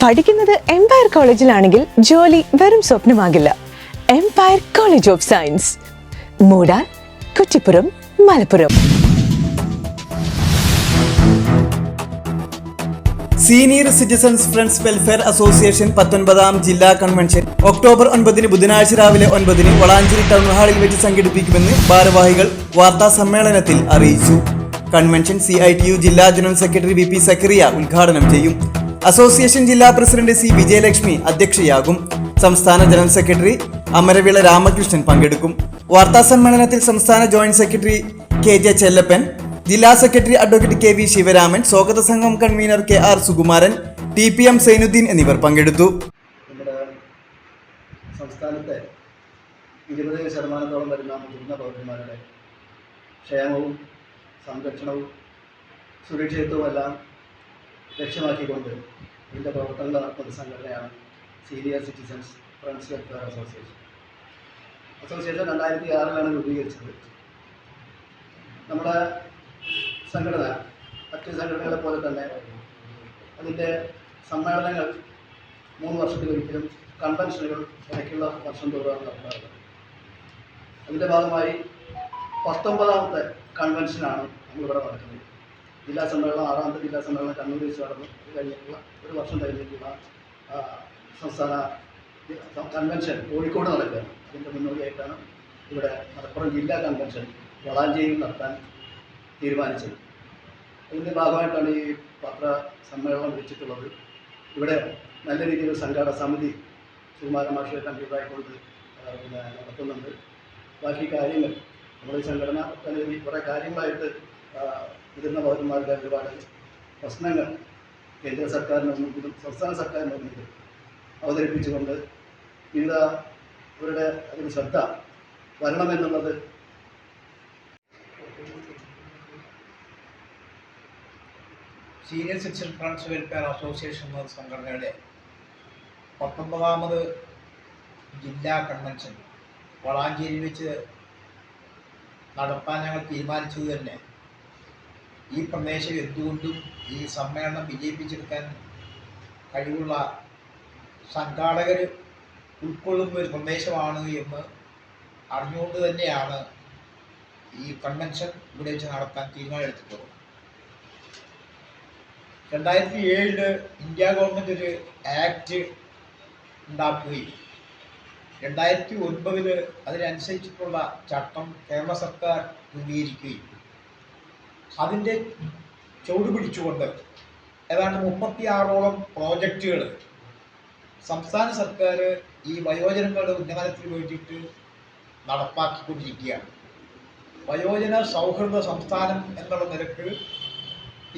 പഠിക്കുന്നത് എംപയർ കോളേജിലാണെങ്കിൽ ജോലി വെറും സ്വപ്നമാകില്ല. Empire College of Science, Moodal, Kuttippuram, Malappuram. Senior citizens friends welfare association 19ാം ജില്ലാ കൺവെൻഷൻ ഒക്ടോബർ 9 ബുധനാഴ്ച രാവിലെ 9 വളാഞ്ചേരി ടൗൺ ഹാളിൽ വെച്ച് സംഘടിപ്പിക്കുമെന്ന് ഭാരവാഹികൾ വാർത്താ സമ്മേളനത്തിൽ അറിയിച്ചു. കൺവെൻഷൻ CITU ജില്ലാ ജനറൽ സെക്രട്ടറി VP സക്കറിയ ഉദ്ഘാടനം ചെയ്യും. അസോസിയേഷൻ ജില്ലാ പ്രസിഡന്റ് C വിജയലക്ഷ്മി അധ്യക്ഷയാകും. സംസ്ഥാന ജനറൽ സെക്രട്ടറി അമരവിള രാമകൃഷ്ണൻ പങ്കെടുക്കും. വാർത്താ സമ്മേളനത്തിൽ സംസ്ഥാന ജോയിന്റ് സെക്രട്ടറി KJ ചെല്ലപ്പൻ, ജില്ലാ സെക്രട്ടറി അഡ്വക്കേറ്റ് KV ശിവരാമൻ, സ്വാഗത സംഘം convener KR Sukumaran, TPM Zainuddin എന്നിവർ പങ്കെടുത്തു. നമ്മുടെ സംസ്ഥാനത്തെ 20% വരുന്ന മുതിർന്ന പൗരന്മാരുടെ ക്ഷേമവും സംരക്ഷണവും സുരക്ഷിതത്വവുമെല്ലാം ലക്ഷ്യമാക്കിക്കൊണ്ട് ഇതിൻ്റെ പ്രവർത്തനങ്ങൾ നടത്തുന്ന സംഘടനയാണ് senior citizens friends welfare association. 2006 രൂപീകരിച്ചത്. നമ്മുടെ സംഘടന മറ്റ് സംഘടനകളെ പോലെ തന്നെ അതിൻ്റെ സമ്മേളനങ്ങൾ 3 വർഷത്തിലൊരിക്കലും കൺവെൻഷനുകൾ ഇടയ്ക്കുള്ള വർഷം തോറും നടത്താറുണ്ട്. അതിൻ്റെ ഭാഗമായി 19ാമത്തെ കൺവെൻഷനാണ് നമ്മളിവിടെ നടക്കുന്നത്. ജില്ലാ സമ്മേളനം 6ാമത്തെ ജില്ലാ സമ്മേളനം കണ്ണൂർ വെച്ച് നടന്നു. ഇത് കഴിഞ്ഞിട്ടുള്ള ഒരു വർഷം കഴിഞ്ഞിട്ടുള്ള സംസ്ഥാന കൺവെൻഷൻ കോഴിക്കോട് നടക്കുകയാണ്. അതിൻ്റെ മുന്നോടിയായിട്ടാണ് ഇവിടെ മലപ്പുറം ജില്ലാ കൺവെൻഷൻ വളാഞ്ചേരിയിൽ നടത്താൻ തീരുമാനിച്ചത്. അതിൻ്റെ ഭാഗമായിട്ടാണ് ഈ പത്ര സമ്മേളനം വിളിച്ചിട്ടുള്ളത്. ഇവിടെ നല്ല രീതിയിൽ സംഘാടക സമിതി സുകുമാരൻ മാഷയെ കണ്ടിട്ടായിക്കൊണ്ട് നടത്തുന്നുണ്ട്. ബാക്കി കാര്യങ്ങൾ നമ്മുടെ ഈ സംഘടന കുറേ കാര്യങ്ങളായിട്ട് മുതിർന്ന പൗരന്മാരുടെ ഒരുപാട് പ്രശ്നങ്ങൾ കേന്ദ്ര സർക്കാരിന് മുന്നിലും സംസ്ഥാന സർക്കാരിന് മുന്നിലും അവതരിപ്പിച്ചുകൊണ്ട് വിവിധ അവരുടെ അതിന് ശ്രദ്ധ വരണമെന്നുള്ളത് senior citizen friends welfare association എന്ന സംഘടനയുടെ 19ാമത് ജില്ലാ കൺവെൻഷൻ വളാഞ്ചേരി വെച്ച് നടത്താൻ ഞങ്ങൾ തീരുമാനിച്ചത് തന്നെ ഈ പ്രദേശം എന്തുകൊണ്ടും ഈ സമ്മേളനം വിജയിപ്പിച്ചെടുക്കാൻ കഴിവുള്ള സംഘാടകർ ഉൾക്കൊള്ളുന്ന ഒരു പ്രദേശമാണ് എന്ന് അറിഞ്ഞുകൊണ്ട് തന്നെയാണ് ഈ കൺവെൻഷൻ ഇവിടെ വെച്ച് നടത്താൻ തീരുമാനമെടുത്തിട്ടുള്ളത്. 2007 ഇന്ത്യ ഗവൺമെൻറ് ഒരു ആക്ട് ഉണ്ടാക്കുകയും 2009 അതിനനുസരിച്ചിട്ടുള്ള ചട്ടം കേരള സർക്കാർ രൂപീകരിക്കുകയും അതിൻ്റെ ചുവട് പിടിച്ചുകൊണ്ട് ഏതാണ്ട് 36ഓളം പ്രോജക്റ്റുകൾ സംസ്ഥാന സർക്കാർ ഈ വയോജനങ്ങളുടെ ഉന്നമനത്തിന് വേണ്ടിയിട്ട് നടപ്പാക്കിക്കൊണ്ടിരിക്കുകയാണ്. വയോജന സൗഹൃദ സംസ്ഥാനം എന്നുള്ള നിലക്ക്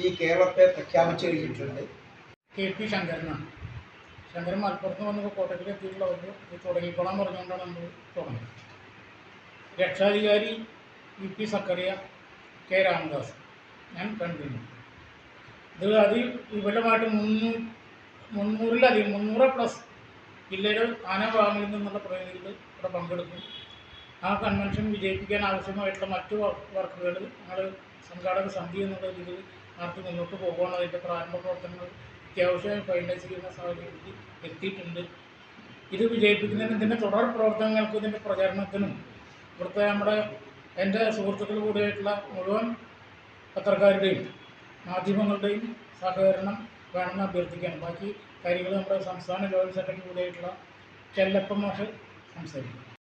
ഈ കേരളത്തെ പ്രഖ്യാപിച്ചു കഴിഞ്ഞിട്ടുണ്ട്. KP ശങ്കരനാണ്. ശങ്കരൻ മലപ്പുറത്ത് വന്നപ്പോൾ കോട്ടയത്തിൽ എത്തിയിട്ടുള്ളവർക്ക് ഇത് തുടങ്ങിക്കോളാൻ പറഞ്ഞുകൊണ്ടാണ് നമ്മൾ തുടങ്ങുന്നത്. രക്ഷാധികാരി VP സക്കറിയ, K രാമദാസ്, ഞാൻ കണ്ടിരുന്നു. ഇത് അതിൽ വിപുലമായിട്ട് 300+ ജില്ലയിലെ ഭാഗങ്ങളിൽ നിന്നുള്ള പ്രതിനിധികൾ ഇവിടെ പങ്കെടുക്കും. ആ കൺവെൻഷൻ വിജയിപ്പിക്കാൻ ആവശ്യമായിട്ടുള്ള മറ്റു വർക്കുകൾ ഞങ്ങൾ സംഘാടക സമിതി എന്നുള്ള രീതിയിൽ നടത്തി മുന്നോട്ട് പോകുകയാണ്. അതിൻ്റെ പ്രാരംഭ പ്രവർത്തനങ്ങൾ അത്യാവശ്യമായി ഫൈനലൈസ് ചെയ്യുന്ന സാഹചര്യത്തിൽ എത്തിയിട്ടുണ്ട്. ഇത് വിജയിപ്പിക്കുന്നതിന് ഇതിൻ്റെ തുടർ പ്രവർത്തനങ്ങൾക്കും ഇതിൻ്റെ പ്രചാരണത്തിനും ഇവിടുത്തെ എൻ്റെ സുഹൃത്തുക്കൾ കൂടിയായിട്ടുള്ള മുഴുവൻ പത്രക്കാരുടെയും മാധ്യമങ്ങളുടെയും സഹകരണം വേണമെന്ന് അഭ്യർത്ഥിക്കാൻ. ബാക്കി കാര്യങ്ങൾ നമ്മുടെ സംസ്ഥാന ജോയിന്റ് സെക്രട്ടറി കൂടിയായിട്ടുള്ള ചെല്ലപ്പൻ മാഷ് സംസാരിക്കും.